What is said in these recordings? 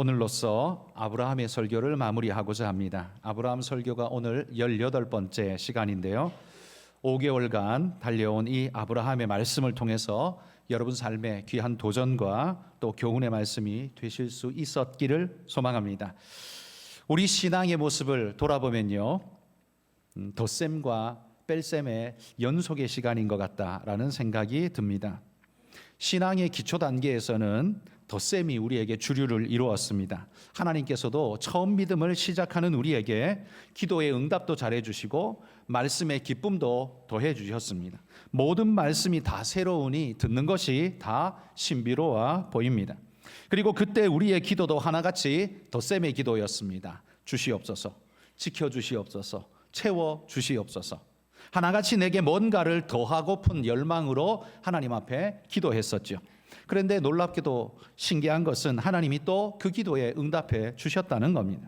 오늘로써 아브라함의 설교를 마무리하고자 합니다. 아브라함 설교가 오늘 18번째 시간인데요. 5개월간 달려온 이 아브라함의 말씀을 통해서 여러분 삶의 귀한 도전과 또 교훈의 말씀이 되실 수 있었기를 소망합니다. 우리 신앙의 모습을 돌아보면요, 덧셈과 뺄셈의 연속의 시간인 것 같다라는 생각이 듭니다. 신앙의 기초 단계에서는 덧셈이 우리에게 주류를 이루었습니다. 하나님께서도 처음 믿음을 시작하는 우리에게 기도의 응답도 잘해주시고 말씀의 기쁨도 더해주셨습니다. 모든 말씀이 다 새로우니 듣는 것이 다 신비로워 보입니다. 그리고 그때 우리의 기도도 하나같이 덧셈의 기도였습니다. 주시옵소서, 지켜주시옵소서, 채워주시옵소서. 하나같이 내게 뭔가를 더하고픈 열망으로 하나님 앞에 기도했었죠. 그런데 놀랍게도 신기한 것은 하나님이 또 그 기도에 응답해 주셨다는 겁니다.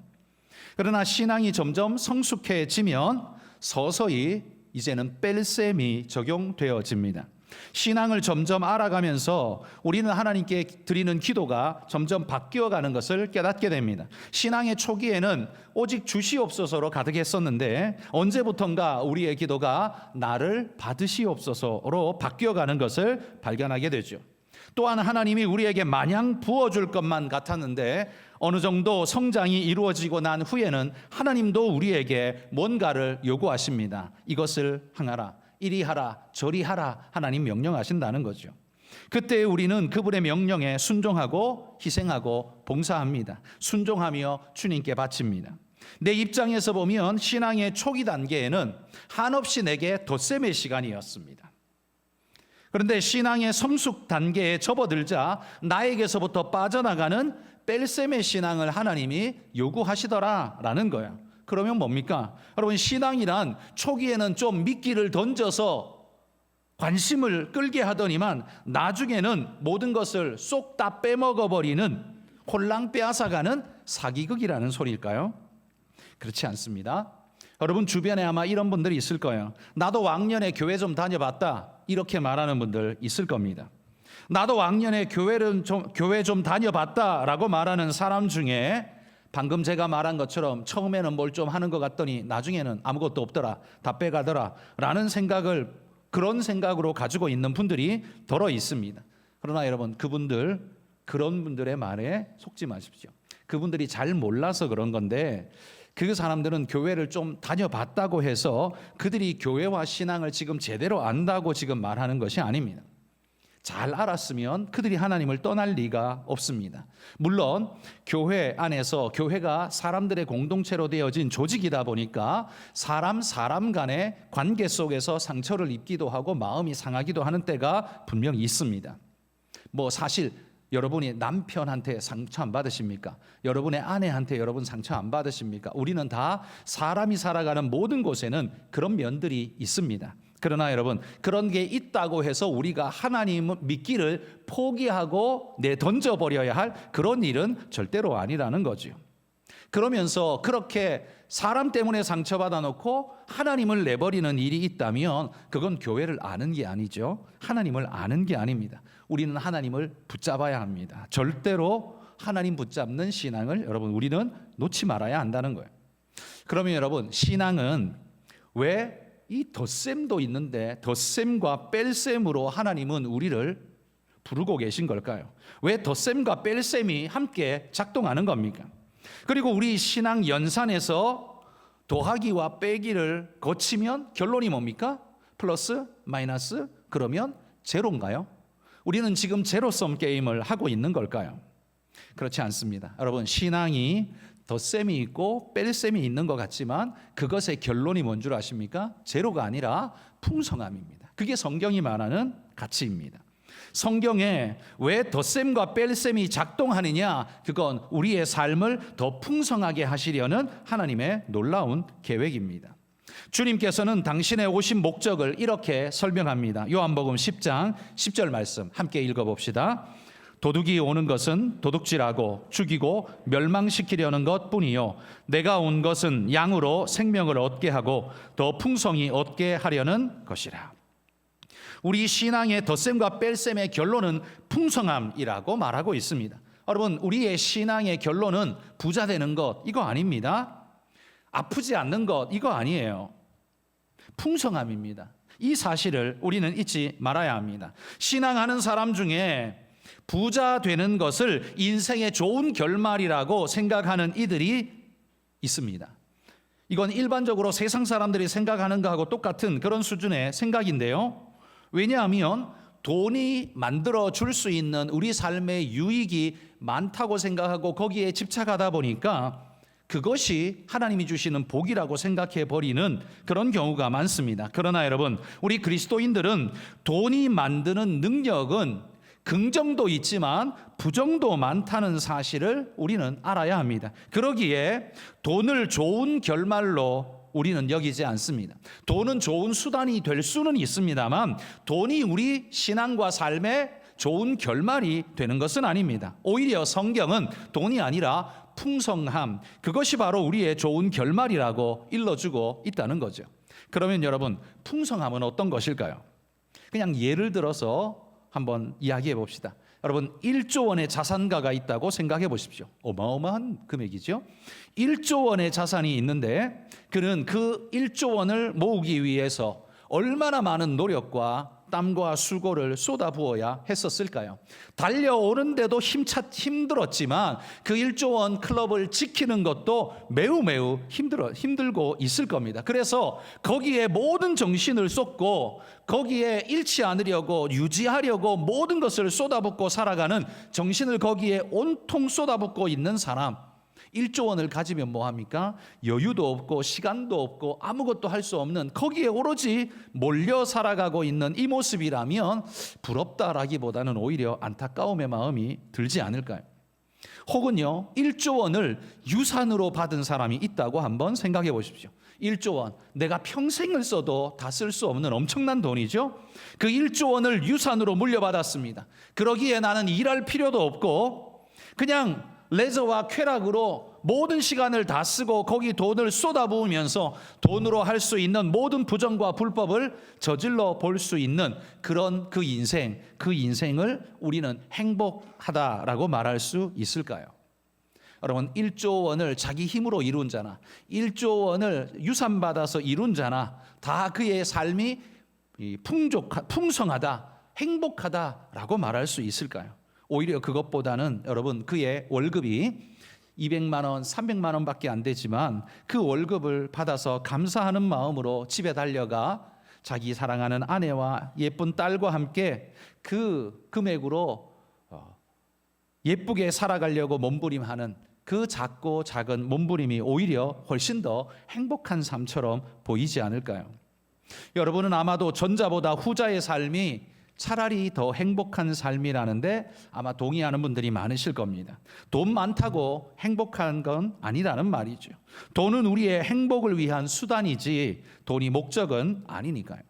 그러나 신앙이 점점 성숙해지면 서서히 이제는 뺄셈이 적용되어집니다. 신앙을 점점 알아가면서 우리는 하나님께 드리는 기도가 점점 바뀌어가는 것을 깨닫게 됩니다. 신앙의 초기에는 오직 주시옵소서로 가득했었는데 언제부턴가 우리의 기도가 나를 받으시옵소서로 바뀌어가는 것을 발견하게 되죠. 또한 하나님이 우리에게 마냥 부어줄 것만 같았는데 어느 정도 성장이 이루어지고 난 후에는 하나님도 우리에게 뭔가를 요구하십니다. 이것을 행하라, 이리 하라, 저리 하라, 하나님 명령하신다는 거죠. 그때 우리는 그분의 명령에 순종하고 희생하고 봉사합니다. 순종하며 주님께 바칩니다. 내 입장에서 보면 신앙의 초기 단계에는 한없이 내게 덧셈의 시간이었습니다. 그런데 신앙의 성숙 단계에 접어들자 나에게서부터 빠져나가는 뺄셈의 신앙을 하나님이 요구하시더라라는 거예요. 그러면 뭡니까? 여러분, 신앙이란 초기에는 좀 미끼를 던져서 관심을 끌게 하더니만 나중에는 모든 것을 쏙 다 빼먹어버리는 홀랑 빼앗아가는 사기극이라는 소리일까요? 그렇지 않습니다. 여러분 주변에 아마 이런 분들이 있을 거예요. 나도 왕년에 교회 좀 다녀봤다, 이렇게 말하는 분들 있을 겁니다. 나도 왕년에 교회 좀 다녀봤다라고 말하는 사람 중에 방금 제가 말한 것처럼 처음에는 뭘 좀 하는 것 같더니 나중에는 아무것도 없더라, 다 빼가더라 라는 생각을, 그런 생각으로 가지고 있는 분들이 더러 있습니다. 그러나 여러분, 그런 분들의 말에 속지 마십시오. 그분들이 잘 몰라서 그런 건데, 그 사람들은 교회를 좀 다녀봤다고 해서 그들이 교회와 신앙을 지금 제대로 안다고 지금 말하는 것이 아닙니다. 잘 알았으면 그들이 하나님을 떠날 리가 없습니다. 물론 교회 안에서, 교회가 사람들의 공동체로 되어진 조직이다 보니까 사람 간의 관계 속에서 상처를 입기도 하고 마음이 상하기도 하는 때가 분명히 있습니다. 사실 여러분이 남편한테 상처 안 받으십니까? 여러분의 아내한테 여러분 상처 안 받으십니까? 우리는 다 사람이 살아가는 모든 곳에는 그런 면들이 있습니다. 그러나 여러분, 그런 게 있다고 해서 우리가 하나님 믿기를 포기하고 내던져버려야 할 그런 일은 절대로 아니라는 거죠. 그러면서 그렇게 사람 때문에 상처받아 놓고 하나님을 내버리는 일이 있다면 그건 교회를 아는 게 아니죠. 하나님을 아는 게 아닙니다. 우리는 하나님을 붙잡아야 합니다. 절대로 하나님 붙잡는 신앙을 여러분, 우리는 놓지 말아야 한다는 거예요. 그러면 여러분, 신앙은 왜 이 덧셈도 있는데 덧셈과 뺄셈으로 하나님은 우리를 부르고 계신 걸까요? 왜 덧셈과 뺄셈이 함께 작동하는 겁니까? 그리고 우리 신앙 연산에서 더하기와 빼기를 거치면 결론이 뭡니까? 플러스, 마이너스, 그러면 제로인가요? 우리는 지금 제로섬 게임을 하고 있는 걸까요? 그렇지 않습니다. 여러분, 신앙이 덧셈이 있고 뺄셈이 있는 것 같지만 그것의 결론이 뭔 줄 아십니까? 제로가 아니라 풍성함입니다. 그게 성경이 말하는 가치입니다. 성경에 왜 덧셈과 뺄셈이 작동하느냐? 그건 우리의 삶을 더 풍성하게 하시려는 하나님의 놀라운 계획입니다. 주님께서는 당신의 오신 목적을 이렇게 설명합니다. 요한복음 10장 10절 말씀 함께 읽어봅시다. 도둑이 오는 것은 도둑질하고 죽이고 멸망시키려는 것뿐이요, 내가 온 것은 양으로 생명을 얻게 하고 더 풍성히 얻게 하려는 것이라. 우리 신앙의 덧셈과 뺄셈의 결론은 풍성함이라고 말하고 있습니다. 여러분, 우리의 신앙의 결론은 부자 되는 것, 이거 아닙니다. 아프지 않는 것, 이거 아니에요. 풍성함입니다. 이 사실을 우리는 잊지 말아야 합니다. 신앙하는 사람 중에 부자 되는 것을 인생의 좋은 결말이라고 생각하는 이들이 있습니다. 이건 일반적으로 세상 사람들이 생각하는 것하고 똑같은 그런 수준의 생각인데요. 왜냐하면 돈이 만들어 줄 수 있는 우리 삶의 유익이 많다고 생각하고 거기에 집착하다 보니까 그것이 하나님이 주시는 복이라고 생각해 버리는 그런 경우가 많습니다. 그러나 여러분, 우리 그리스도인들은 돈이 만드는 능력은 긍정도 있지만 부정도 많다는 사실을 우리는 알아야 합니다. 그러기에 돈을 좋은 결말로 우리는 여기지 않습니다. 돈은 좋은 수단이 될 수는 있습니다만 돈이 우리 신앙과 삶의 좋은 결말이 되는 것은 아닙니다. 오히려 성경은 돈이 아니라 풍성함, 그것이 바로 우리의 좋은 결말이라고 일러주고 있다는 거죠. 그러면 여러분, 풍성함은 어떤 것일까요? 그냥 예를 들어서 한번 이야기해 봅시다. 여러분, 1조 원의 자산가가 있다고 생각해 보십시오. 어마어마한 금액이죠. 1조 원의 자산이 있는데 그는 그 1조 원을 모으기 위해서 얼마나 많은 노력과 땀과 수고를 쏟아부어야 했었을까요? 달려오는데도 힘들었지만 그 1조 원 클럽을 지키는 것도 매우 힘들고 있을 겁니다. 그래서 거기에 모든 정신을 쏟고 거기에 잃지 않으려고 유지하려고 모든 것을 쏟아붓고 살아가는, 정신을 거기에 온통 쏟아붓고 있는 사람, 1조 원을 가지면 뭐합니까? 여유도 없고 시간도 없고 아무것도 할 수 없는, 거기에 오로지 몰려 살아가고 있는 이 모습이라면 부럽다라기보다는 오히려 안타까움의 마음이 들지 않을까요? 혹은요, 1조 원을 유산으로 받은 사람이 있다고 한번 생각해 보십시오. 1조 원, 내가 평생을 써도 다 쓸 수 없는 엄청난 돈이죠. 그 1조 원을 유산으로 물려받았습니다. 그러기에 나는 일할 필요도 없고 그냥 레저와 쾌락으로 모든 시간을 다 쓰고 거기 돈을 쏟아부으면서 돈으로 할 수 있는 모든 부정과 불법을 저질러 볼 수 있는 그런 그 인생을 우리는 행복하다라고 말할 수 있을까요? 여러분, 1조 원을 자기 힘으로 이룬 자나 1조 원을 유산받아서 이룬 자나 다 그의 삶이 풍성하다, 행복하다라고 말할 수 있을까요? 오히려 그것보다는 여러분, 그의 월급이 200만 원, 300만 원밖에 안 되지만 그 월급을 받아서 감사하는 마음으로 집에 달려가 자기 사랑하는 아내와 예쁜 딸과 함께 그 금액으로 예쁘게 살아가려고 몸부림하는 그 작고 작은 몸부림이 오히려 훨씬 더 행복한 삶처럼 보이지 않을까요? 여러분은 아마도 전자보다 후자의 삶이 차라리 더 행복한 삶이라는데 아마 동의하는 분들이 많으실 겁니다. 돈 많다고 행복한 건 아니라는 말이죠. 돈은 우리의 행복을 위한 수단이지 돈이 목적은 아니니까요.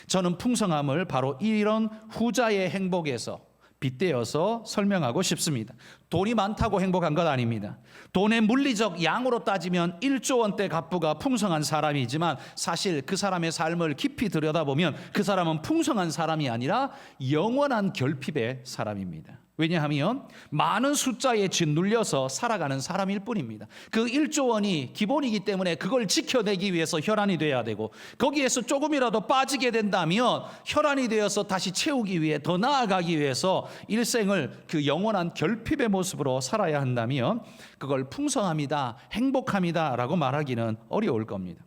저는 풍성함을 바로 이런 후자의 행복에서 빗대어서 설명하고 싶습니다. 돈이 많다고 행복한 것 아닙니다. 돈의 물리적 양으로 따지면 1조 원대 갑부가 풍성한 사람이지만 사실 그 사람의 삶을 깊이 들여다보면 그 사람은 풍성한 사람이 아니라 영원한 결핍의 사람입니다. 왜냐하면 많은 숫자에 짓눌려서 살아가는 사람일 뿐입니다. 그 1조 원이 기본이기 때문에 그걸 지켜내기 위해서 혈안이 돼야 되고 거기에서 조금이라도 빠지게 된다면 혈안이 되어서 다시 채우기 위해 더 나아가기 위해서 일생을 그 영원한 결핍의 모습으로 살아야 한다면 그걸 풍성함이다, 행복함이다 라고 말하기는 어려울 겁니다.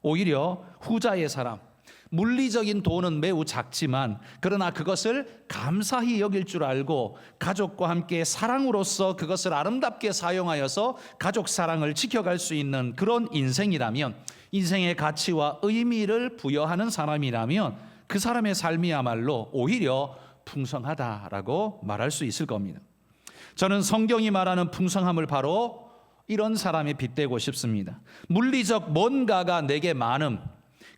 오히려 후자의 사람, 물리적인 돈은 매우 작지만 그러나 그것을 감사히 여길 줄 알고 가족과 함께 사랑으로서 그것을 아름답게 사용하여서 가족 사랑을 지켜갈 수 있는 그런 인생이라면, 인생의 가치와 의미를 부여하는 사람이라면 그 사람의 삶이야말로 오히려 풍성하다라고 말할 수 있을 겁니다. 저는 성경이 말하는 풍성함을 바로 이런 사람에 빗대고 싶습니다. 물리적 뭔가가 내게 많음,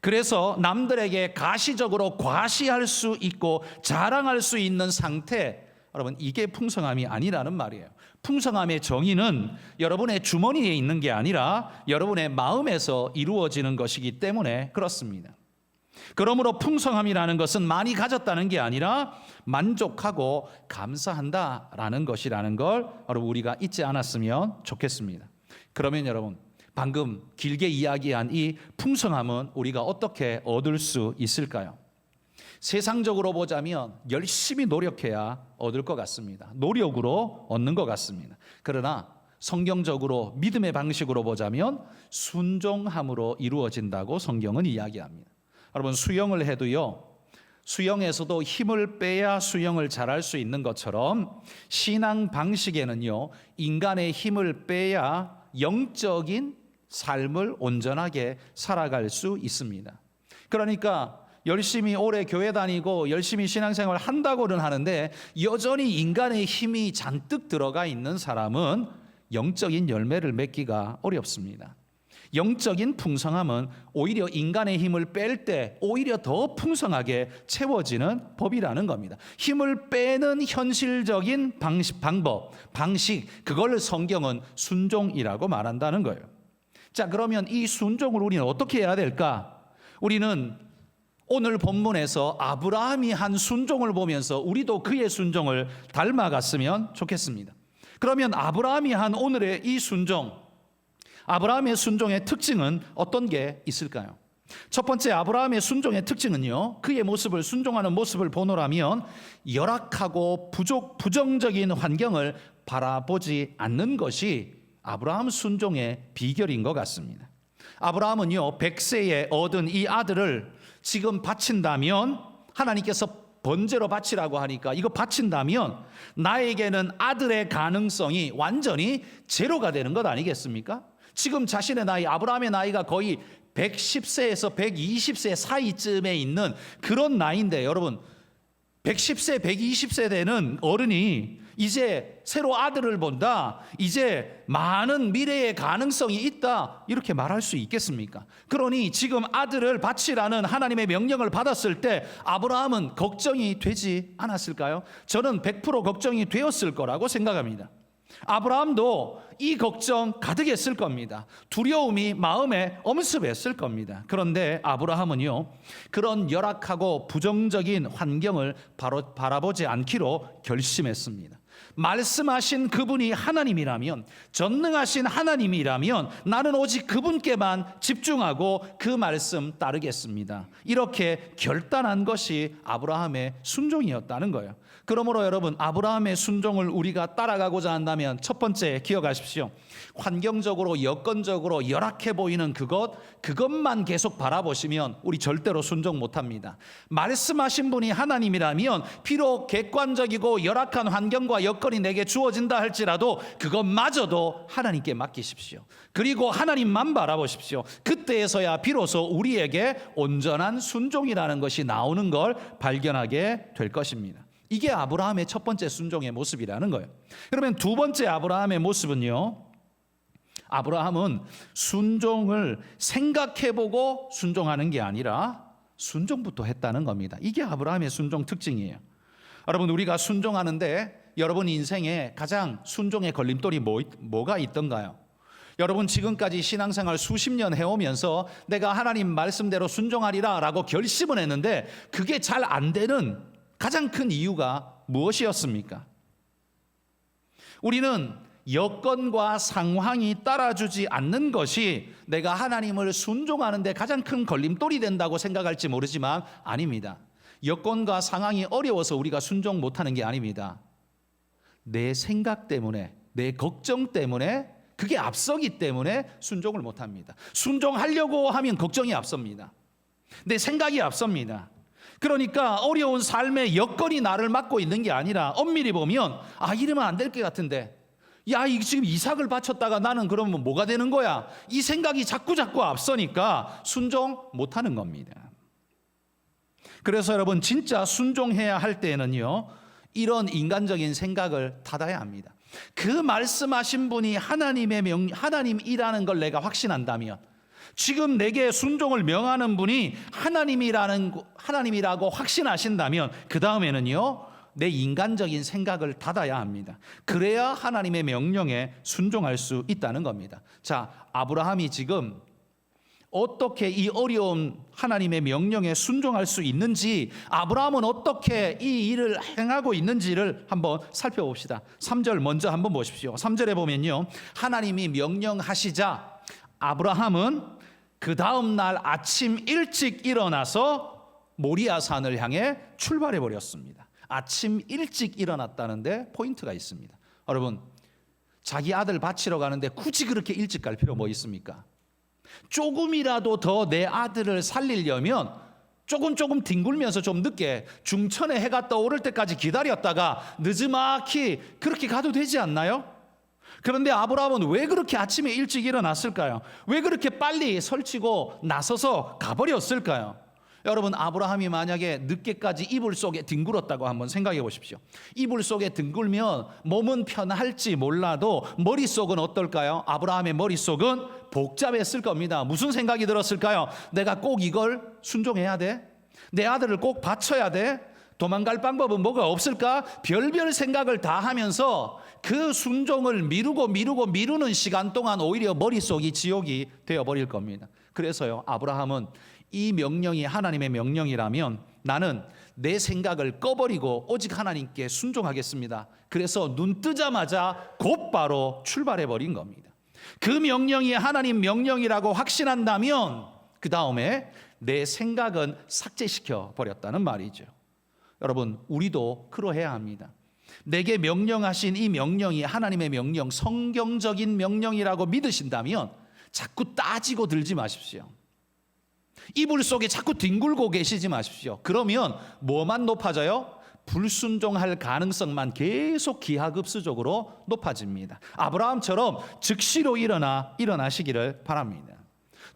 그래서 남들에게 가시적으로 과시할 수 있고 자랑할 수 있는 상태, 여러분, 이게 풍성함이 아니라는 말이에요. 풍성함의 정의는 여러분의 주머니에 있는 게 아니라 여러분의 마음에서 이루어지는 것이기 때문에 그렇습니다. 그러므로 풍성함이라는 것은 많이 가졌다는 게 아니라 만족하고 감사한다라는 것이라는 걸 여러분 우리가 잊지 않았으면 좋겠습니다. 그러면 여러분 방금 길게 이야기한 이 풍성함은 우리가 어떻게 얻을 수 있을까요? 세상적으로 보자면 열심히 노력해야 얻을 것 같습니다. 노력으로 얻는 것 같습니다. 그러나 성경적으로 믿음의 방식으로 보자면 순종함으로 이루어진다고 성경은 이야기합니다. 여러분 수영을 해도요, 수영에서도 힘을 빼야 수영을 잘할 수 있는 것처럼 신앙 방식에는요, 인간의 힘을 빼야 영적인 삶을 온전하게 살아갈 수 있습니다. 그러니까 열심히 오래 교회 다니고 열심히 신앙생활 한다고는 하는데 여전히 인간의 힘이 잔뜩 들어가 있는 사람은 영적인 열매를 맺기가 어렵습니다. 영적인 풍성함은 오히려 인간의 힘을 뺄 때 오히려 더 풍성하게 채워지는 법이라는 겁니다. 힘을 빼는 현실적인 방식, 그걸 성경은 순종이라고 말한다는 거예요. 자, 그러면 이 순종을 우리는 어떻게 해야 될까? 우리는 오늘 본문에서 아브라함이 한 순종을 보면서 우리도 그의 순종을 닮아갔으면 좋겠습니다. 그러면 아브라함이 한 오늘의 이 순종, 아브라함의 순종의 특징은 어떤 게 있을까요? 첫 번째 아브라함의 순종의 특징은요, 그의 모습을 순종하는 모습을 보노라면 열악하고 부정적인 환경을 바라보지 않는 것이 아브라함 순종의 비결인 것 같습니다. 아브라함은요 100세에 얻은 이 아들을 지금 바친다면, 하나님께서 번제로 바치라고 하니까 이거 바친다면 나에게는 아들의 가능성이 완전히 제로가 되는 것 아니겠습니까? 지금 자신의 나이, 아브라함의 나이가 거의 110세에서 120세 사이쯤에 있는 그런 나이인데, 여러분 110세, 120세 되는 어른이 이제 새로 아들을 본다, 이제 많은 미래의 가능성이 있다, 이렇게 말할 수 있겠습니까? 그러니 지금 아들을 바치라는 하나님의 명령을 받았을 때 아브라함은 걱정이 되지 않았을까요? 저는 100% 걱정이 되었을 거라고 생각합니다. 아브라함도 이 걱정 가득했을 겁니다. 두려움이 마음에 엄습했을 겁니다. 그런데 아브라함은요, 그런 열악하고 부정적인 환경을 바라보지 않기로 결심했습니다. 말씀하신 그분이 하나님이라면, 전능하신 하나님이라면 나는 오직 그분께만 집중하고 그 말씀 따르겠습니다. 이렇게 결단한 것이 아브라함의 순종이었다는 거예요. 그러므로 여러분, 아브라함의 순종을 우리가 따라가고자 한다면 첫 번째 기억하십시오. 환경적으로 여건적으로 열악해 보이는 그것만 계속 바라보시면 우리 절대로 순종 못합니다. 말씀하신 분이 하나님이라면 비록 객관적이고 열악한 환경과 여건이 내게 주어진다 할지라도 그것마저도 하나님께 맡기십시오. 그리고 하나님만 바라보십시오. 그때에서야 비로소 우리에게 온전한 순종이라는 것이 나오는 걸 발견하게 될 것입니다. 이게 아브라함의 첫 번째 순종의 모습이라는 거예요. 그러면 두 번째 아브라함의 모습은요, 아브라함은 순종을 생각해보고 순종하는 게 아니라 순종부터 했다는 겁니다. 이게 아브라함의 순종 특징이에요. 여러분, 우리가 순종하는데 여러분 인생에 가장 순종의 걸림돌이 뭐가 있던가요? 여러분 지금까지 신앙생활 수십 년 해오면서 내가 하나님 말씀대로 순종하리라 라고 결심은 했는데 그게 잘 안 되는 가장 큰 이유가 무엇이었습니까? 우리는 여건과 상황이 따라주지 않는 것이 내가 하나님을 순종하는 데 가장 큰 걸림돌이 된다고 생각할지 모르지만 아닙니다. 여건과 상황이 어려워서 우리가 순종 못하는 게 아닙니다. 내 생각 때문에, 내 걱정 때문에, 그게 앞서기 때문에 순종을 못합니다. 순종하려고 하면 걱정이 앞섭니다. 내 생각이 앞섭니다. 그러니까 어려운 삶의 여건이 나를 막고 있는 게 아니라 엄밀히 보면 이러면 안 될 것 같은데, 지금 이삭을 바쳤다가 나는 그러면 뭐가 되는 거야? 이 생각이 자꾸 앞서니까 순종 못하는 겁니다. 그래서 여러분 진짜 순종해야 할 때는요, 이런 인간적인 생각을 닫아야 합니다. 그 말씀하신 분이 하나님이라는 걸 내가 확신한다면, 지금 내게 순종을 명하는 분이 하나님이라고 확신하신다면 그 다음에는요, 내 인간적인 생각을 닫아야 합니다. 그래야 하나님의 명령에 순종할 수 있다는 겁니다. 자, 아브라함이 지금 어떻게 이 어려운 하나님의 명령에 순종할 수 있는지, 아브라함은 어떻게 이 일을 행하고 있는지를 한번 살펴봅시다. 3절 먼저 한번 보십시오. 3절에 보면요, 하나님이 명령하시자 아브라함은 그 다음 날 아침 일찍 일어나서 모리아산을 향해 출발해 버렸습니다. 아침 일찍 일어났다는데 포인트가 있습니다. 여러분, 자기 아들 바치러 가는데 굳이 그렇게 일찍 갈 필요 뭐 있습니까? 조금이라도 더 내 아들을 살리려면 조금 뒹굴면서 좀 늦게 중천에 해가 떠오를 때까지 기다렸다가 느지막이 그렇게 가도 되지 않나요? 그런데 아브라함은 왜 그렇게 아침에 일찍 일어났을까요? 왜 그렇게 빨리 설치고 나서서 가버렸을까요? 여러분, 아브라함이 만약에 늦게까지 이불 속에 뒹굴었다고 한번 생각해 보십시오. 이불 속에 뒹굴면 몸은 편할지 몰라도 머릿속은 어떨까요? 아브라함의 머릿속은 복잡했을 겁니다. 무슨 생각이 들었을까요? 내가 꼭 이걸 순종해야 돼? 내 아들을 꼭 바쳐야 돼? 도망갈 방법은 뭐가 없을까? 별별 생각을 다 하면서 그 순종을 미루는 시간 동안 오히려 머릿속이 지옥이 되어버릴 겁니다. 그래서요, 아브라함은 이 명령이 하나님의 명령이라면 나는 내 생각을 꺼버리고 오직 하나님께 순종하겠습니다. 그래서 눈 뜨자마자 곧바로 출발해버린 겁니다. 그 명령이 하나님 명령이라고 확신한다면 그 다음에 내 생각은 삭제시켜 버렸다는 말이죠. 여러분, 우리도 그러해야 합니다. 내게 명령하신 이 명령이 하나님의 명령, 성경적인 명령이라고 믿으신다면 자꾸 따지고 들지 마십시오. 이불 속에 자꾸 뒹굴고 계시지 마십시오. 그러면 뭐만 높아져요? 불순종할 가능성만 계속 기하급수적으로 높아집니다. 아브라함처럼 즉시로 일어나시기를 바랍니다.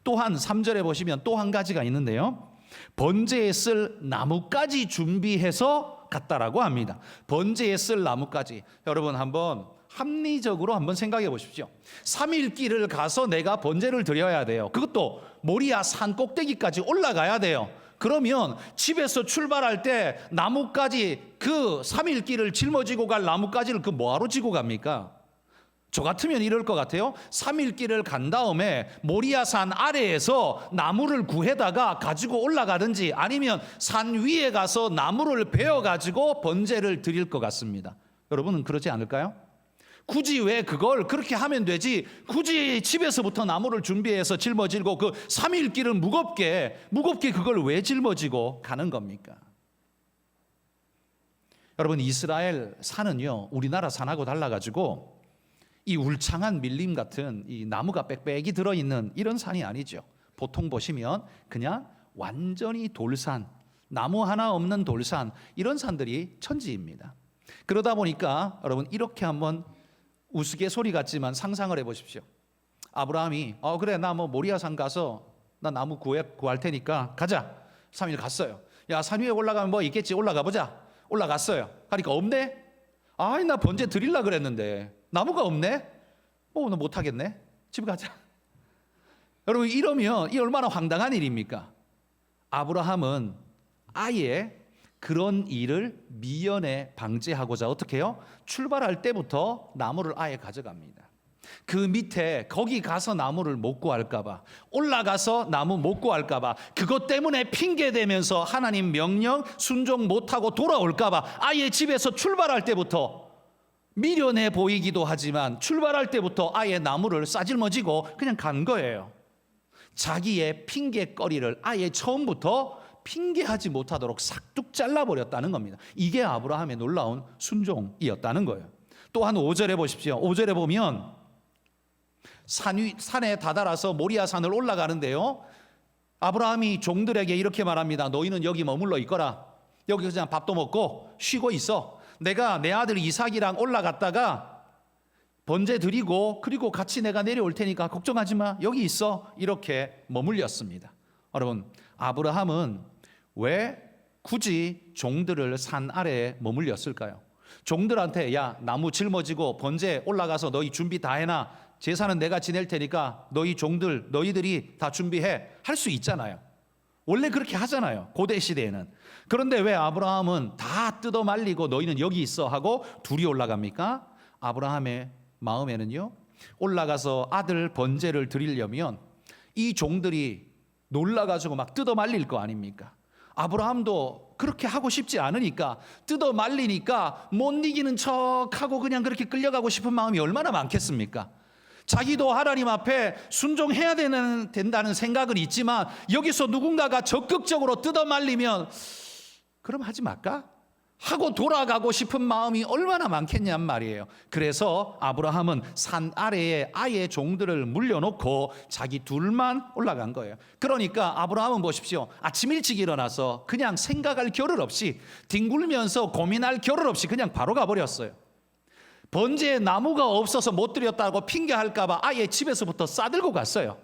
또한 3절에 보시면 또 한 가지가 있는데요, 번제에 쓸 나뭇가지 준비해서 갔다라고 합니다. 번제에 쓸 나뭇가지, 여러분 한번 합리적으로 한번 생각해 보십시오. 3일 길을 가서 내가 번제를 드려야 돼요. 그것도 모리아 산 꼭대기까지 올라가야 돼요. 그러면 집에서 출발할 때 나뭇가지, 그 3일 길을 짊어지고 갈 나뭇가지를 그 뭐하러 지고 갑니까? 저 같으면 이럴 것 같아요. 3일 길을 간 다음에 모리아산 아래에서 나무를 구해다가 가지고 올라가든지 아니면 산 위에 가서 나무를 베어가지고 번제를 드릴 것 같습니다. 여러분은 그러지 않을까요? 굳이 왜 그걸 그렇게 하면 되지, 굳이 집에서부터 나무를 준비해서 짊어지고 그 3일 길은 무겁게 그걸 왜 짊어지고 가는 겁니까? 여러분, 이스라엘 산은요, 우리나라 산하고 달라가지고 이 울창한 밀림 같은 이 나무가 빽빽이 들어있는 이런 산이 아니죠. 보통 보시면 그냥 완전히 돌산, 나무 하나 없는 돌산, 이런 산들이 천지입니다. 그러다 보니까 여러분, 이렇게 한번 우스갯소리 같지만 상상을 해보십시오. 아브라함이 그래, 나 뭐 모리아산 가서 나 나무 구할 테니까 가자. 3일 갔어요. 야, 산 위에 올라가면 뭐 있겠지, 올라가 보자. 올라갔어요. 그러니까 없네? 아이, 나 번제 드리려고 그랬는데 나무가 없네? 나 못하겠네. 집에 가자. 여러분, 이러면 이 얼마나 황당한 일입니까? 아브라함은 아예 그런 일을 미연에 방지하고자 어떻게 해요? 출발할 때부터 나무를 아예 가져갑니다. 그 밑에 거기 가서 나무를 못 구할까 봐, 올라가서 나무 못 구할까 봐, 그것 때문에 핑계대면서 하나님 명령 순종 못하고 돌아올까 봐 아예 집에서 출발할 때부터, 미련해 보이기도 하지만 출발할 때부터 아예 나무를 싸질머지고 그냥 간 거예요. 자기의 핑계거리를 아예 처음부터 핑계하지 못하도록 싹둑 잘라버렸다는 겁니다. 이게 아브라함의 놀라운 순종이었다는 거예요. 또한 5절에 보십시오. 5절에 보면 산에 다다라서 모리아산을 올라가는데요, 아브라함이 종들에게 이렇게 말합니다. 너희는 여기 머물러 있거라. 여기서 그냥 밥도 먹고 쉬고 있어. 내가 내 아들 이삭이랑 올라갔다가 번제 드리고 그리고 같이 내가 내려올 테니까 걱정하지 마. 여기 있어. 이렇게 머물렸습니다. 여러분, 아브라함은 왜 굳이 종들을 산 아래에 머물렸을까요? 종들한테 야, 나무 짊어지고 번제 올라가서 너희 준비 다 해놔. 제사는 내가 지낼 테니까 너희들이 다 준비해. 할 수 있잖아요. 원래 그렇게 하잖아요, 고대 시대에는. 그런데 왜 아브라함은 다 뜯어 말리고 너희는 여기 있어 하고 둘이 올라갑니까? 아브라함의 마음에는요, 올라가서 아들 번제를 드리려면 이 종들이 놀라가지고 막 뜯어 말릴 거 아닙니까? 아브라함도 그렇게 하고 싶지 않으니까 뜯어 말리니까 못 이기는 척하고 그냥 그렇게 끌려가고 싶은 마음이 얼마나 많겠습니까? 자기도 하나님 앞에 순종해야 된다는 생각은 있지만 여기서 누군가가 적극적으로 뜯어 말리면 그럼 하지 말까? 하고 돌아가고 싶은 마음이 얼마나 많겠냔 말이에요. 그래서 아브라함은 산 아래에 아예 종들을 물려놓고 자기 둘만 올라간 거예요. 그러니까 아브라함은 보십시오. 아침 일찍 일어나서 그냥 생각할 겨를 없이 뒹굴면서 고민할 겨를 없이 그냥 바로 가버렸어요. 번제에 나무가 없어서 못 드렸다고 핑계할까 봐 아예 집에서부터 싸들고 갔어요.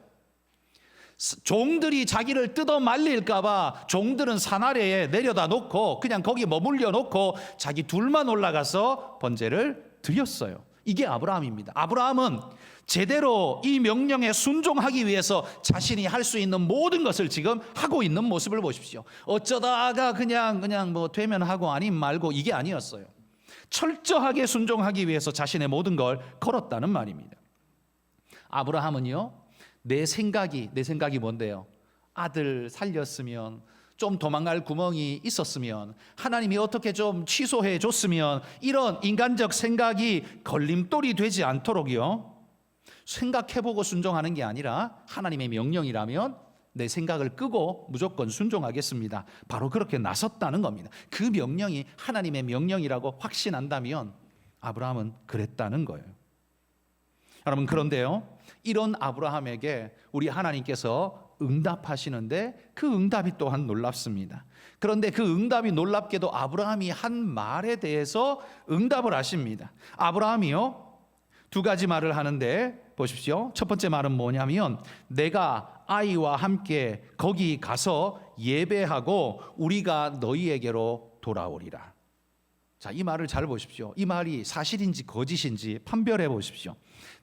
종들이 자기를 뜯어 말릴까 봐 종들은 산 아래에 내려다 놓고 그냥 거기 머물려 놓고 자기 둘만 올라가서 번제를 드렸어요. 이게 아브라함입니다. 아브라함은 제대로 이 명령에 순종하기 위해서 자신이 할 수 있는 모든 것을 지금 하고 있는 모습을 보십시오. 어쩌다가 그냥 뭐 되면 하고 아니면 말고 이게 아니었어요. 철저하게 순종하기 위해서 자신의 모든 걸 걸었다는 말입니다. 아브라함은요, 내 생각이 뭔데요? 아들 살렸으면, 좀 도망갈 구멍이 있었으면, 하나님이 어떻게 좀 취소해 줬으면, 이런 인간적 생각이 걸림돌이 되지 않도록요, 생각해보고 순종하는 게 아니라 하나님의 명령이라면 내 생각을 끄고 무조건 순종하겠습니다. 바로 그렇게 나섰다는 겁니다. 그 명령이 하나님의 명령이라고 확신한다면 아브라함은 그랬다는 거예요. 여러분, 그런데요, 이런 아브라함에게 우리 하나님께서 응답하시는데 그 응답이 또한 놀랍습니다. 그런데 그 응답이 놀랍게도 아브라함이 한 말에 대해서 응답을 하십니다. 아브라함이요, 두 가지 말을 하는데 보십시오. 첫 번째 말은 뭐냐면 내가 아이와 함께 거기 가서 예배하고 우리가 너희에게로 돌아오리라. 자, 이 말을 잘 보십시오. 이 말이 사실인지 거짓인지 판별해 보십시오.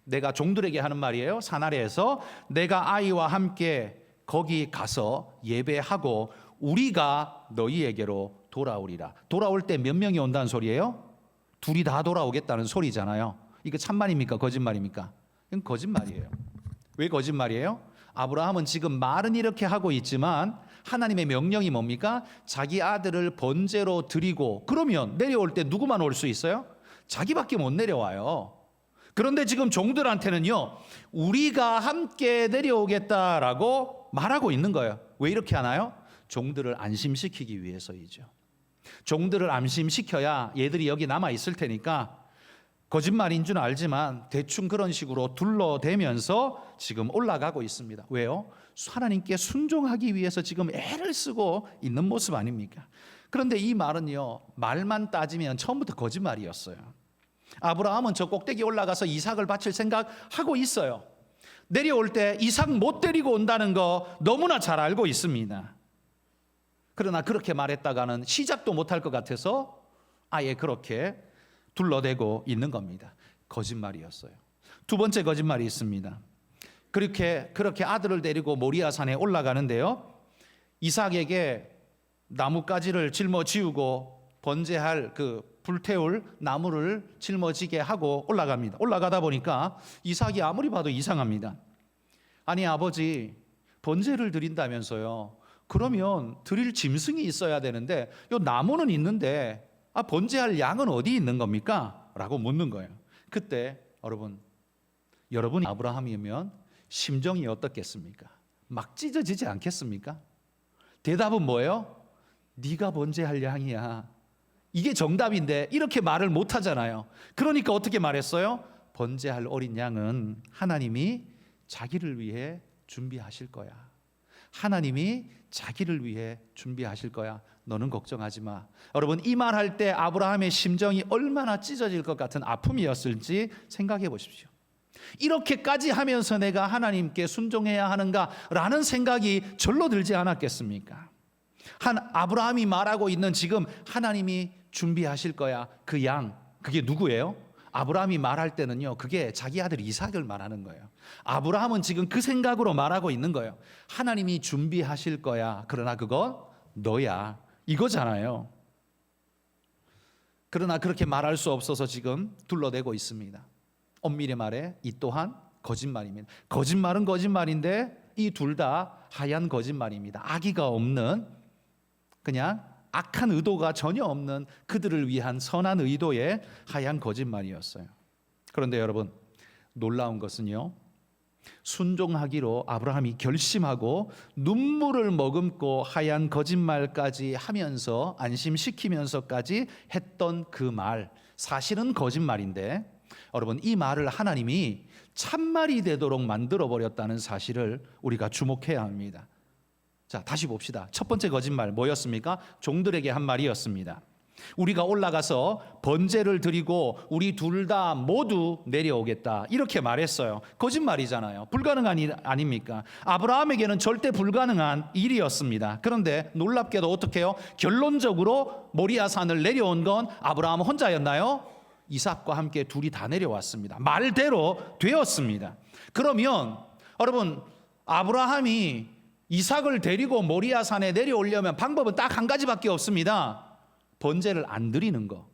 내가 종들에게 하는 말이에요. 산 아래에서 내가 아이와 함께 거기 가서 예배하고 우리가 너희에게로 돌아오리라. 돌아올 때 몇 명이 온다는 소리예요? 둘이 다 돌아오겠다는 소리잖아요. 이거 참말입니까? 거짓말입니까? 이건 거짓말이에요. 왜 거짓말이에요? 아브라함은 지금 말은 이렇게 하고 있지만 하나님의 명령이 뭡니까? 자기 아들을 번제로 드리고, 그러면 내려올 때 누구만 올 수 있어요? 자기밖에 못 내려와요. 그런데 지금 종들한테는요, 우리가 함께 내려오겠다라고 말하고 있는 거예요. 왜 이렇게 하나요? 종들을 안심시키기 위해서이죠. 종들을 안심시켜야 얘들이 여기 남아 있을 테니까 거짓말인 줄 알지만 대충 그런 식으로 둘러대면서 지금 올라가고 있습니다. 왜요? 하나님께 순종하기 위해서 지금 애를 쓰고 있는 모습 아닙니까? 그런데 이 말은요, 말만 따지면 처음부터 거짓말이었어요. 아브라함은 저 꼭대기 올라가서 이삭을 바칠 생각하고 있어요. 내려올 때 이삭 못 데리고 온다는 거 너무나 잘 알고 있습니다. 그러나 그렇게 말했다가는 시작도 못할 것 같아서 아예 그렇게 둘러대고 있는 겁니다. 거짓말이었어요. 두 번째 거짓말이 있습니다. 그렇게 아들을 데리고 모리아산에 올라가는데요, 이삭에게 나뭇가지를 짊어지우고 번제할 불태울 나무를 짊어지게 하고 올라갑니다. 올라가다 보니까 이삭이 아무리 봐도 이상합니다. 아니 아버지, 번제를 드린다면서요. 그러면 드릴 짐승이 있어야 되는데 요 나무는 있는데 번제할 양은 어디 있는 겁니까? 라고 묻는 거예요. 그때 여러분이 아브라함이면 심정이 어떻겠습니까? 막 찢어지지 않겠습니까? 대답은 뭐예요? 네가 번제할 양이야. 이게 정답인데 이렇게 말을 못 하잖아요. 그러니까 어떻게 말했어요? 번제할 어린 양은 하나님이 자기를 위해 준비하실 거야. 하나님이 자기를 위해 준비하실 거야. 너는 걱정하지 마. 여러분, 이 말할 때 아브라함의 심정이 얼마나 찢어질 것 같은 아픔이었을지 생각해 보십시오. 이렇게까지 하면서 내가 하나님께 순종해야 하는가라는 생각이 절로 들지 않았겠습니까? 아브라함이 말하고 있는 지금 하나님이 준비하실 거야. 그 양, 그게 누구예요? 아브라함이 말할 때는요, 그게 자기 아들 이삭을 말하는 거예요. 아브라함은 지금 그 생각으로 말하고 있는 거예요. 하나님이 준비하실 거야. 그러나 그건 너야. 이거잖아요. 그러나 그렇게 말할 수 없어서 지금 둘러대고 있습니다. 엄밀히 말해 이 또한 거짓말입니다. 거짓말은 거짓말인데 이 둘 다 하얀 거짓말입니다. 악의가 없는, 그냥 악한 의도가 전혀 없는 그들을 위한 선한 의도의 하얀 거짓말이었어요. 그런데 여러분, 놀라운 것은요, 순종하기로 아브라함이 결심하고 눈물을 머금고 하얀 거짓말까지 하면서 안심시키면서까지 했던 그 말, 사실은 거짓말인데 여러분, 이 말을 하나님이 참말이 되도록 만들어 버렸다는 사실을 우리가 주목해야 합니다. 자, 다시 봅시다. 첫 번째 거짓말 뭐였습니까? 종들에게 한 말이었습니다. 우리가 올라가서 번제를 드리고 우리 둘 다 모두 내려오겠다, 이렇게 말했어요. 거짓말이잖아요. 불가능한 일 아닙니까? 아브라함에게는 절대 불가능한 일이었습니다. 그런데 놀랍게도 어떻게 해요? 결론적으로 모리아산을 내려온 건 아브라함 혼자였나요? 이삭과 함께 둘이 다 내려왔습니다. 말대로 되었습니다. 그러면 여러분, 아브라함이 이삭을 데리고 모리아산에 내려오려면 방법은 딱 한 가지밖에 없습니다. 번제를 안 드리는 거,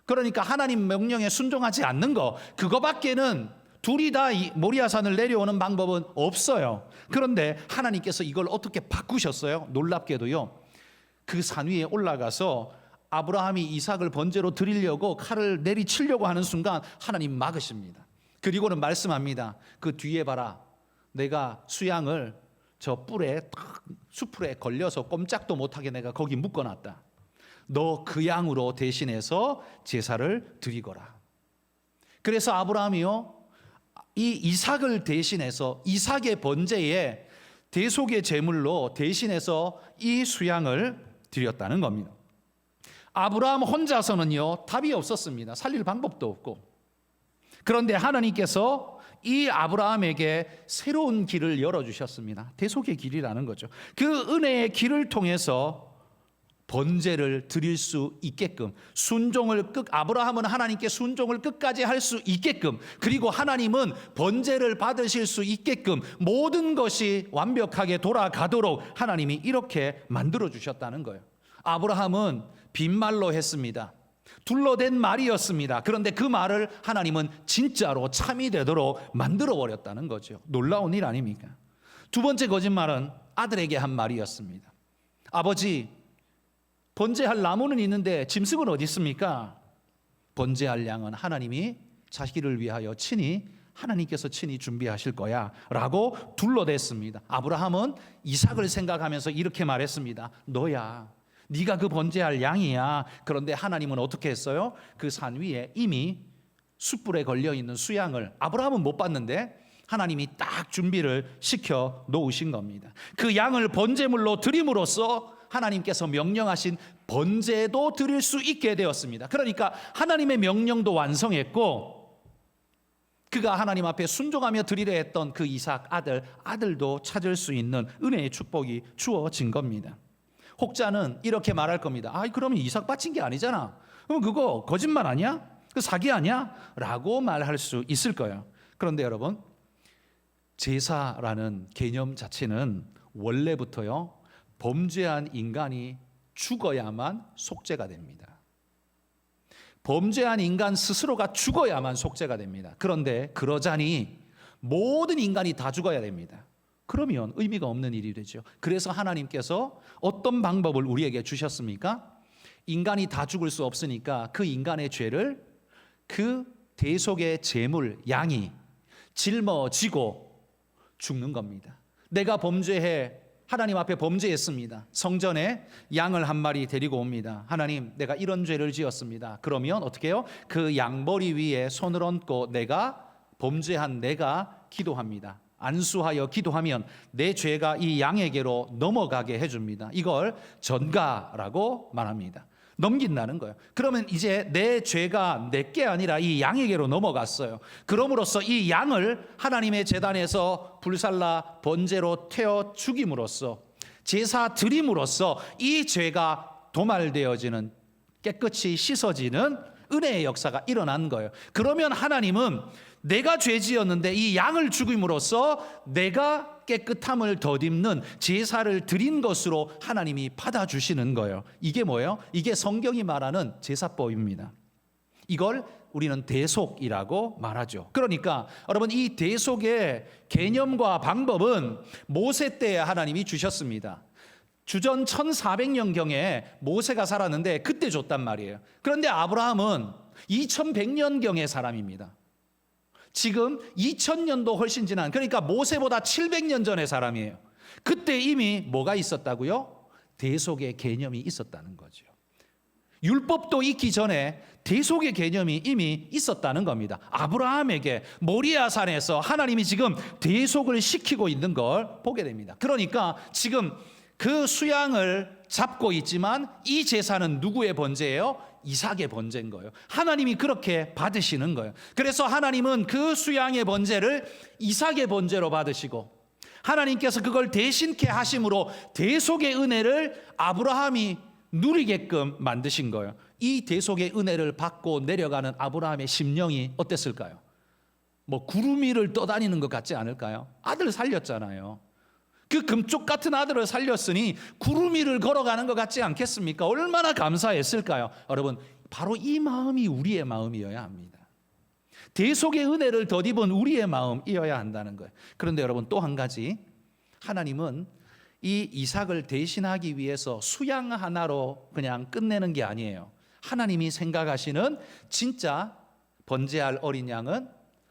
그러니까 하나님 명령에 순종하지 않는 거, 그거밖에는 둘이 다 모리아산을 내려오는 방법은 없어요. 그런데 하나님께서 이걸 어떻게 바꾸셨어요? 놀랍게도요, 그 산 위에 올라가서 아브라함이 이삭을 번제로 드리려고 칼을 내리치려고 하는 순간 하나님 막으십니다. 그리고는 말씀합니다. 그 뒤에 봐라, 내가 수양을 저 뿔에 수풀에 걸려서 꼼짝도 못하게 내가 거기 묶어놨다. 너 그 양으로 대신해서 제사를 드리거라. 그래서 아브라함이요, 이 이삭을 대신해서 이삭의 번제에 대속의 제물로 대신해서 이 수양을 드렸다는 겁니다. 아브라함 혼자서는요, 답이 없었습니다. 살릴 방법도 없고. 그런데 하나님께서 이 아브라함에게 새로운 길을 열어주셨습니다. 대속의 길이라는 거죠. 그 은혜의 길을 통해서 번제를 드릴 수 있게끔, 아브라함은 하나님께 순종을 끝까지 할 수 있게끔, 그리고 하나님은 번제를 받으실 수 있게끔 모든 것이 완벽하게 돌아가도록 하나님이 이렇게 만들어 주셨다는 거예요. 아브라함은 빈말로 했습니다. 둘러댄 말이었습니다. 그런데 그 말을 하나님은 진짜로 참이 되도록 만들어 버렸다는 거죠. 놀라운 일 아닙니까? 두 번째 거짓말은 아들에게 한 말이었습니다. 아버지, 번제할 나무는 있는데 짐승은 어디 있습니까? 번제할 양은 하나님이 자기를 위하여 하나님께서 친히 준비하실 거야 라고 둘러댔습니다. 아브라함은 이삭을 생각하면서 이렇게 말했습니다. 너야, 네가 그 번제할 양이야. 그런데 하나님은 어떻게 했어요? 그 산 위에 이미 숯불에 걸려있는 수양을 아브라함은 못 봤는데 하나님이 딱 준비를 시켜 놓으신 겁니다. 그 양을 번제물로 드림으로써 하나님께서 명령하신 번제도 드릴 수 있게 되었습니다. 그러니까 하나님의 명령도 완성했고, 그가 하나님 앞에 순종하며 드리려 했던 그 이삭 아들도 찾을 수 있는 은혜의 축복이 주어진 겁니다. 혹자는 이렇게 말할 겁니다. 그러면 이삭 바친 게 아니잖아. 그럼 그거 거짓말 아니야? 그 사기 아니야? 라고 말할 수 있을 거예요. 그런데 여러분, 제사라는 개념 자체는 원래부터요, 범죄한 인간이 죽어야만 속죄가 됩니다. 범죄한 인간 스스로가 죽어야만 속죄가 됩니다. 그런데 그러자니 모든 인간이 다 죽어야 됩니다. 그러면 의미가 없는 일이 되죠. 그래서 하나님께서 어떤 방법을 우리에게 주셨습니까? 인간이 다 죽을 수 없으니까 그 인간의 죄를 그 대속의 제물, 양이 짊어지고 죽는 겁니다. 내가 하나님 앞에 범죄했습니다. 성전에 양을 한 마리 데리고 옵니다. 하나님, 내가 이런 죄를 지었습니다. 그러면 어떻게 해요? 그 양머리 위에 손을 얹고 범죄한 내가 기도합니다. 안수하여 기도하면 내 죄가 이 양에게로 넘어가게 해줍니다. 이걸 전가라고 말합니다. 넘긴다는 거예요. 그러면 이제 내 죄가 내게 아니라 이 양에게로 넘어갔어요. 그럼으로써 이 양을 하나님의 제단에서 불살라 번제로 태워 죽임으로써, 제사 드림으로써 이 죄가 도말되어지는, 깨끗이 씻어지는 은혜의 역사가 일어난 거예요. 그러면 하나님은 내가 죄지었는데 이 양을 죽임으로써 내가 깨끗함을 덧입는 제사를 드린 것으로 하나님이 받아주시는 거예요. 이게 뭐예요? 이게 성경이 말하는 제사법입니다. 이걸 우리는 대속이라고 말하죠. 그러니까 여러분, 이 대속의 개념과 방법은 모세 때 하나님이 주셨습니다. 주전 1400년경에 모세가 살았는데 그때 줬단 말이에요. 그런데 아브라함은 2100년경의 사람입니다. 지금 2000년도 훨씬 지난, 그러니까 모세보다 700년 전의 사람이에요. 그때 이미 뭐가 있었다고요? 대속의 개념이 있었다는 거죠. 율법도 있기 전에 대속의 개념이 이미 있었다는 겁니다. 아브라함에게 모리아산에서 하나님이 지금 대속을 시키고 있는 걸 보게 됩니다. 그러니까 지금 그 수양을 잡고 있지만 이 제사는 누구의 번제예요? 이삭의 번제인 거예요. 하나님이 그렇게 받으시는 거예요. 그래서 하나님은 그 수양의 번제를 이삭의 번제로 받으시고, 하나님께서 그걸 대신케 하심으로 대속의 은혜를 아브라함이 누리게끔 만드신 거예요. 이 대속의 은혜를 받고 내려가는 아브라함의 심령이 어땠을까요? 뭐 구름 위를 떠다니는 것 같지 않을까요? 아들 살렸잖아요. 그 금쪽 같은 아들을 살렸으니 구름 위를 걸어가는 것 같지 않겠습니까? 얼마나 감사했을까요? 여러분, 바로 이 마음이 우리의 마음이어야 합니다. 대속의 은혜를 덧입은 우리의 마음이어야 한다는 거예요. 그런데 여러분, 또 한 가지, 하나님은 이 이삭을 대신하기 위해서 수양 하나로 그냥 끝내는 게 아니에요. 하나님이 생각하시는 진짜 번제할 어린 양은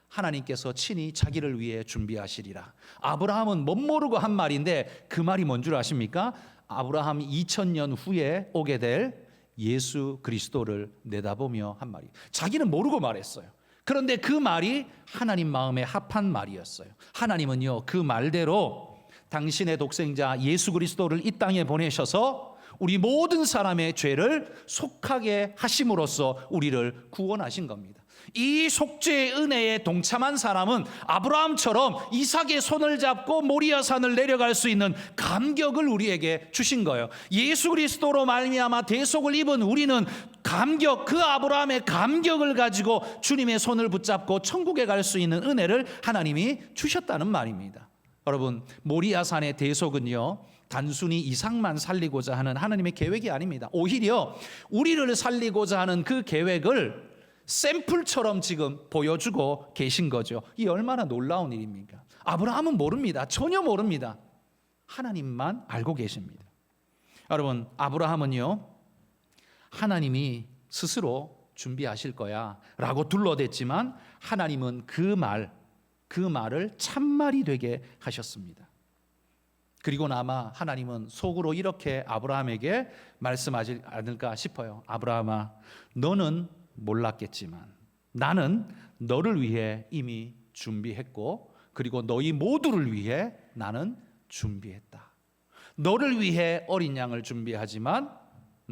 하나님께서 친히 자기를 위해 준비하시리라. 아브라함은 못 모르고 한 말인데 그 말이 뭔 줄 아십니까? 아브라함이 2000년 후에 오게 될 예수 그리스도를 내다보며 한 말이, 자기는 모르고 말했어요. 그런데 그 말이 하나님 마음에 합한 말이었어요. 하나님은요, 그 말대로 당신의 독생자 예수 그리스도를 이 땅에 보내셔서 우리 모든 사람의 죄를 속하게 하심으로써 우리를 구원하신 겁니다. 이 속죄의 은혜에 동참한 사람은 아브라함처럼 이삭의 손을 잡고 모리아산을 내려갈 수 있는 감격을 우리에게 주신 거예요. 예수 그리스도로 말미암아 대속을 입은 우리는 감격, 그 아브라함의 감격을 가지고 주님의 손을 붙잡고 천국에 갈 수 있는 은혜를 하나님이 주셨다는 말입니다. 여러분, 모리아산의 대속은요, 단순히 이삭만 살리고자 하는 하나님의 계획이 아닙니다. 오히려 우리를 살리고자 하는 그 계획을 샘플처럼 지금 보여주고 계신 거죠. 이 얼마나 놀라운 일입니까? 아브라함은 모릅니다. 전혀 모릅니다. 하나님만 알고 계십니다. 여러분, 아브라함은요, 하나님이 스스로 준비하실 거야 라고 둘러댔지만 하나님은 그 말을 참말이 되게 하셨습니다. 그리고 아마 하나님은 속으로 이렇게 아브라함에게 말씀하지 않을까 싶어요. 아브라함아, 너는 몰랐겠지만 나는 너를 위해 이미 준비했고, 그리고 너희 모두를 위해 나는 준비했다. 너를 위해 어린 양을 준비하지만,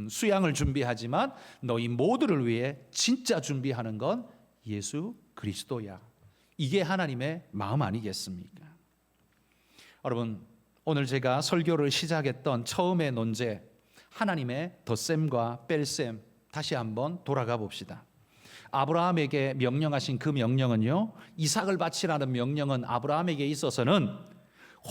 수양을 준비하지만 너희 모두를 위해 진짜 준비하는 건 예수 그리스도야. 이게 하나님의 마음 아니겠습니까? 여러분, 오늘 제가 설교를 시작했던 처음의 논제, 하나님의 덧셈과 뺄셈, 다시 한번 돌아가 봅시다. 아브라함에게 명령하신 그 명령은요, 이삭을 바치라는 명령은 아브라함에게 있어서는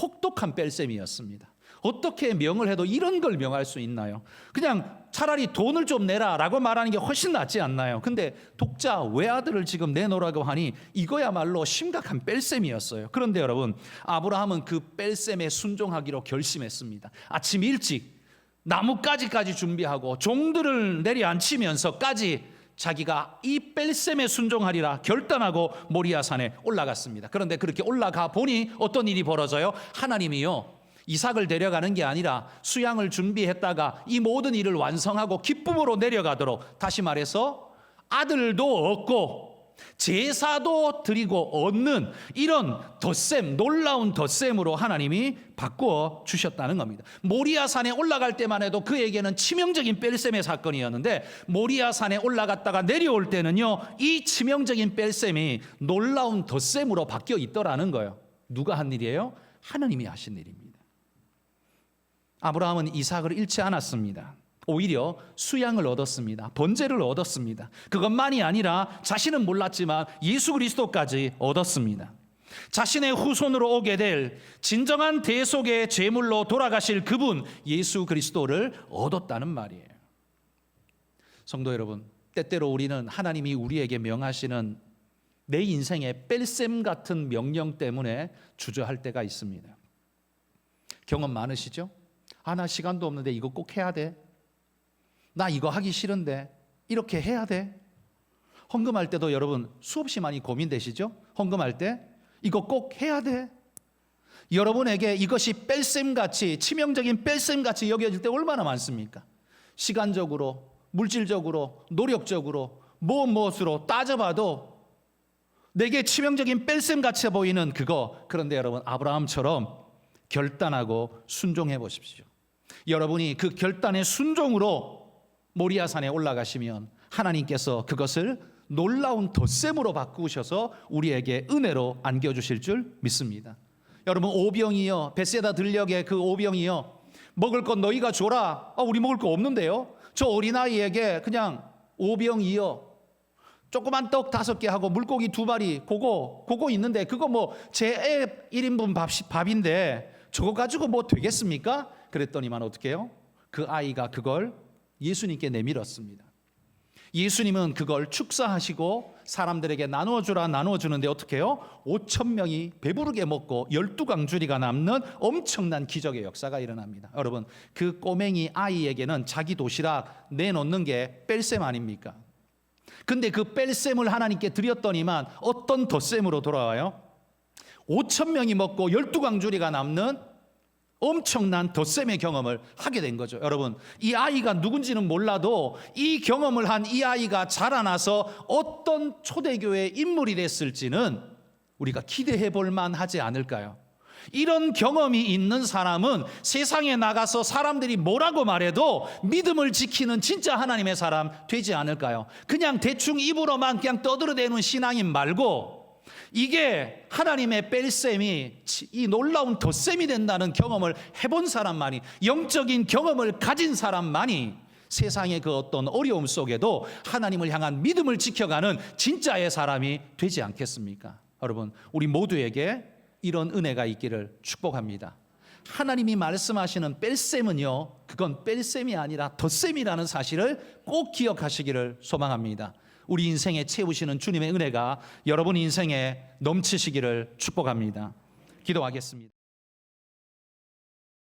혹독한 뺄셈이었습니다. 어떻게 명을 해도 이런 걸 명할 수 있나요? 그냥 차라리 돈을 좀 내라 라고 말하는 게 훨씬 낫지 않나요? 근데 독자 외아들을 지금 내놓으라고 하니 이거야말로 심각한 뺄셈이었어요. 그런데 여러분, 아브라함은 그 뺄셈에 순종하기로 결심했습니다. 아침 일찍 나뭇가지까지 준비하고 종들을 내려앉히면서까지 자기가 이 뺄셈에 순종하리라 결단하고 모리아산에 올라갔습니다. 그런데 그렇게 올라가 보니 어떤 일이 벌어져요? 하나님이요, 이삭을 데려가는 게 아니라 수양을 준비했다가 이 모든 일을 완성하고 기쁨으로 내려가도록, 다시 말해서 아들도 얻고 제사도 드리고 얻는 이런 덧셈, 놀라운 덧셈으로 하나님이 바꾸어 주셨다는 겁니다. 모리아산에 올라갈 때만 해도 그에게는 치명적인 뺄셈의 사건이었는데, 모리아산에 올라갔다가 내려올 때는요, 이 치명적인 뺄셈이 놀라운 덧셈으로 바뀌어 있더라는 거예요. 누가 한 일이에요? 하나님이 하신 일입니다. 아브라함은 이삭을 잃지 않았습니다. 오히려 수양을 얻었습니다. 번제를 얻었습니다. 그것만이 아니라 자신은 몰랐지만 예수 그리스도까지 얻었습니다. 자신의 후손으로 오게 될 진정한 대속의 제물로 돌아가실 그분 예수 그리스도를 얻었다는 말이에요. 성도 여러분, 때때로 우리는 하나님이 우리에게 명하시는 내 인생의 뺄셈 같은 명령 때문에 주저할 때가 있습니다. 경험 많으시죠? 나 시간도 없는데 이거 꼭 해야 돼. 나 이거 하기 싫은데 이렇게 해야 돼. 헌금할 때도 여러분 수없이 많이 고민되시죠? 헌금할 때 이거 꼭 해야 돼. 여러분에게 이것이 뺄셈같이, 치명적인 뺄셈같이 여겨질 때 얼마나 많습니까? 시간적으로, 물질적으로, 노력적으로, 무엇으로 따져봐도 내게 치명적인 뺄셈같이 보이는 그거. 그런데 여러분, 아브라함처럼 결단하고 순종해 보십시오. 여러분이 그 결단의 순종으로 모리아산에 올라가시면 하나님께서 그것을 놀라운 덧셈으로 바꾸셔서 우리에게 은혜로 안겨주실 줄 믿습니다. 여러분, 오병이여, 벳세다 들녘의 그 오병이여, 먹을 것 너희가 줘라. 우리 먹을 거 없는데요. 저 어린아이에게 그냥 오병이여, 조그만 떡 5개 하고 물고기 2마리 그거 있는데 그거 뭐 제 애 1인분 밥인데 저거 가지고 뭐 되겠습니까? 그랬더니만 어떻게 해요? 그 아이가 그걸 예수님께 내밀었습니다. 예수님은 그걸 축사하시고 사람들에게 나눠주는데 어떻게 해요? 5,000명이 배부르게 먹고 12강주리가 남는 엄청난 기적의 역사가 일어납니다. 여러분, 그 꼬맹이 아이에게는 자기 도시락 내놓는 게 뺄셈 아닙니까? 근데 그 뺄셈을 하나님께 드렸더니만 어떤 덧셈으로 돌아와요? 5,000명이 먹고 12강주리가 남는 엄청난 덧셈의 경험을 하게 된 거죠. 여러분, 이 아이가 누군지는 몰라도 이 경험을 한 이 아이가 자라나서 어떤 초대교회의 인물이 됐을지는 우리가 기대해 볼 만하지 않을까요? 이런 경험이 있는 사람은 세상에 나가서 사람들이 뭐라고 말해도 믿음을 지키는 진짜 하나님의 사람 되지 않을까요? 그냥 대충 입으로만 그냥 떠들어대는 신앙인 말고 이게 하나님의 뺄셈이 이 놀라운 덧셈이 된다는 경험을 해본 사람만이, 영적인 경험을 가진 사람만이 세상의 그 어떤 어려움 속에도 하나님을 향한 믿음을 지켜가는 진짜의 사람이 되지 않겠습니까? 여러분, 우리 모두에게 이런 은혜가 있기를 축복합니다. 하나님이 말씀하시는 뺄셈은요, 그건 뺄셈이 아니라 덧셈이라는 사실을 꼭 기억하시기를 소망합니다. 우리 인생에 채우시는 주님의 은혜가 여러분 인생에 넘치시기를 축복합니다. 기도하겠습니다.